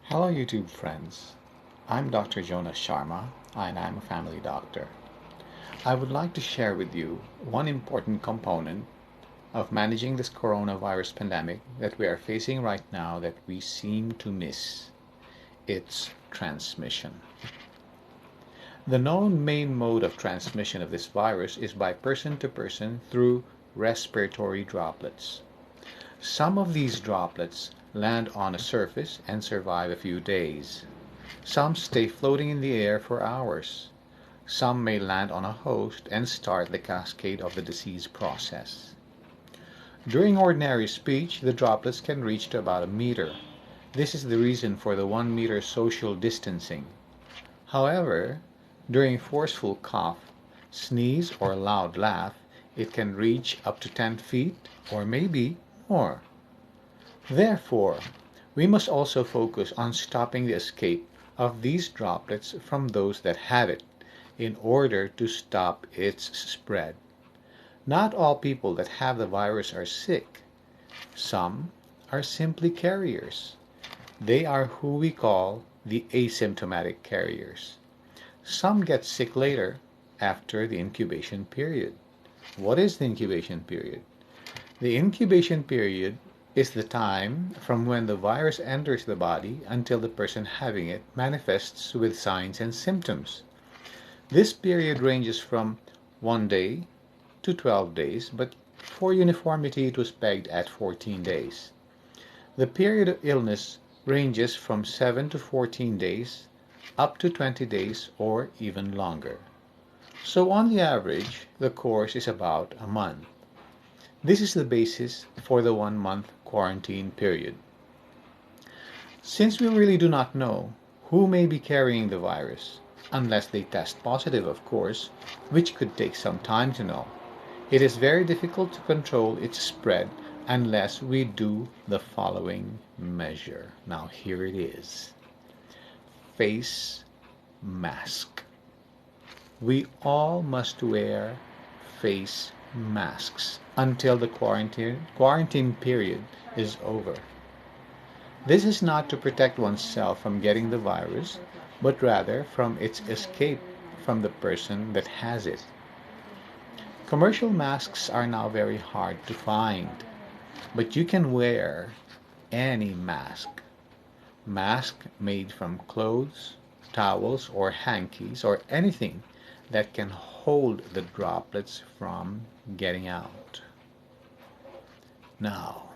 Hello, YouTube friends. I'm Dr. Jonas Sharma, and I'm a family doctor. I would like to share with you one important component of managing this coronavirus pandemic that we are facing right now that we seem to miss. It's transmission. The known main mode of transmission of this virus is by person to person through respiratory droplets. Some of these droplets land on a surface and survive a few days. Some stay floating in the air for hours. Some may land on a host and start the cascade of the disease process. During ordinary speech, the droplets can reach to about a meter. This is the reason for the 1 meter social distancing. However, during forceful cough, sneeze, or loud laugh, it can reach up to 10 feet or maybe more. Therefore, we must also focus on stopping the escape of these droplets from those that have it in order to stop its spread. Not all people that have the virus are sick. Some are simply carriers. They are who we call the asymptomatic carriers. Some get sick later after the incubation period. What is the incubation period? The incubation period is the time from when the virus enters the body until the person having it manifests with signs and symptoms. This period ranges from 1 day to 12 days, but for uniformity it was pegged at 14 days. The period of illness ranges from 7 to 14 days, up to 20 days, or even longer. So on the average, the course is about a month. This is the basis for the 1 month quarantine period. Since we really do not know who may be carrying the virus, unless they test positive, of course, which could take some time to know, it is very difficult to control its spread unless we do the following measure. Now, here it is: face mask. We all must wear face masks until the quarantine period is over. This is not to protect oneself from getting the virus, but rather from its escape from the person that has it. Commercial masks are now very hard to find, but you can wear any mask. Mask made from clothes, towels, or hankies, or anything that can hold the droplets from getting out. Now,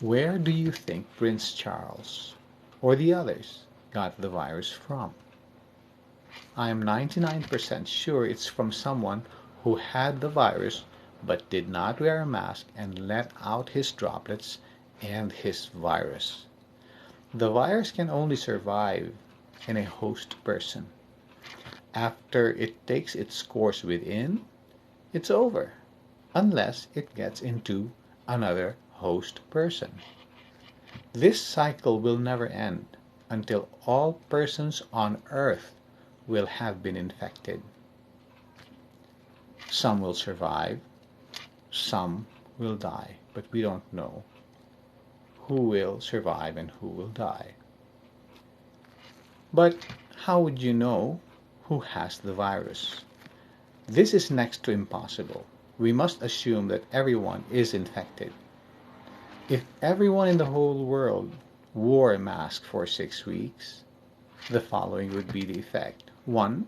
where do you think Prince Charles or the others got the virus from? I am 99% sure it's from someone who had the virus but did not wear a mask and let out his droplets and his virus. The virus can only survive in a host person. After it takes its course within, it's over, unless it gets into another host person. This cycle will never end until all persons on earth will have been infected. Some will survive, some will die, but we don't know who will survive and who will die. But how would you know who has the virus? This is next to impossible. We must assume that everyone is infected. If everyone in the whole world wore a mask for 6 weeks, the following would be the effect. 1.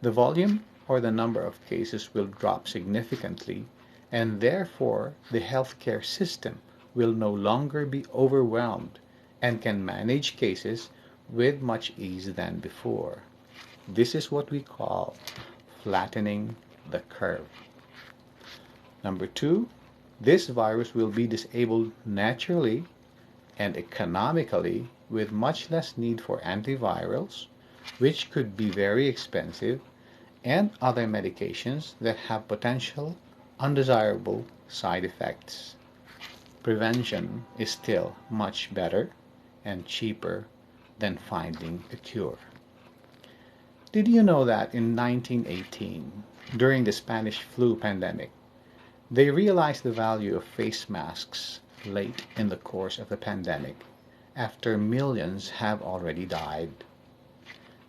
The volume or the number of cases will drop significantly, and therefore the healthcare system will no longer be overwhelmed and can manage cases with much ease than before. This is what we call flattening the curve. Number 2, this virus will be disabled naturally and economically with much less need for antivirals, which could be very expensive, and other medications that have potential undesirable side effects. Prevention is still much better and cheaper than finding a cure. Did you know that in 1918, during the Spanish flu pandemic, they realized the value of face masks late in the course of the pandemic, after millions have already died.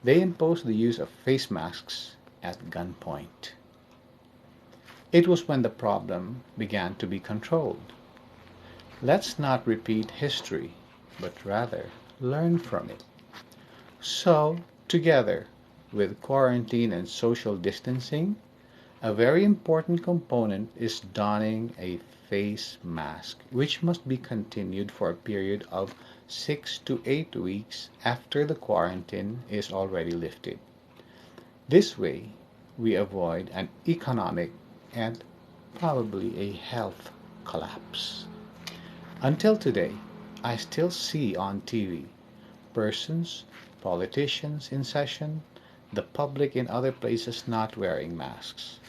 They imposed the use of face masks at gunpoint. It was when the problem began to be controlled. Let's not repeat history, but rather learn from it. So, together with quarantine and social distancing, a very important component is donning a face mask, which must be continued for a period of 6 to 8 weeks after the quarantine is already lifted. This way, we avoid an economic and probably a health collapse. Until today, I still see on TV persons, politicians in session, the public in other places not wearing masks.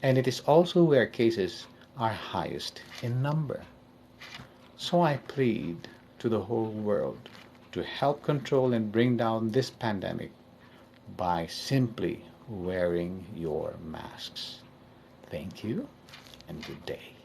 And it is also where cases are highest in number. So I plead to the whole world to help control and bring down this pandemic by simply wearing your masks. Thank you and good day.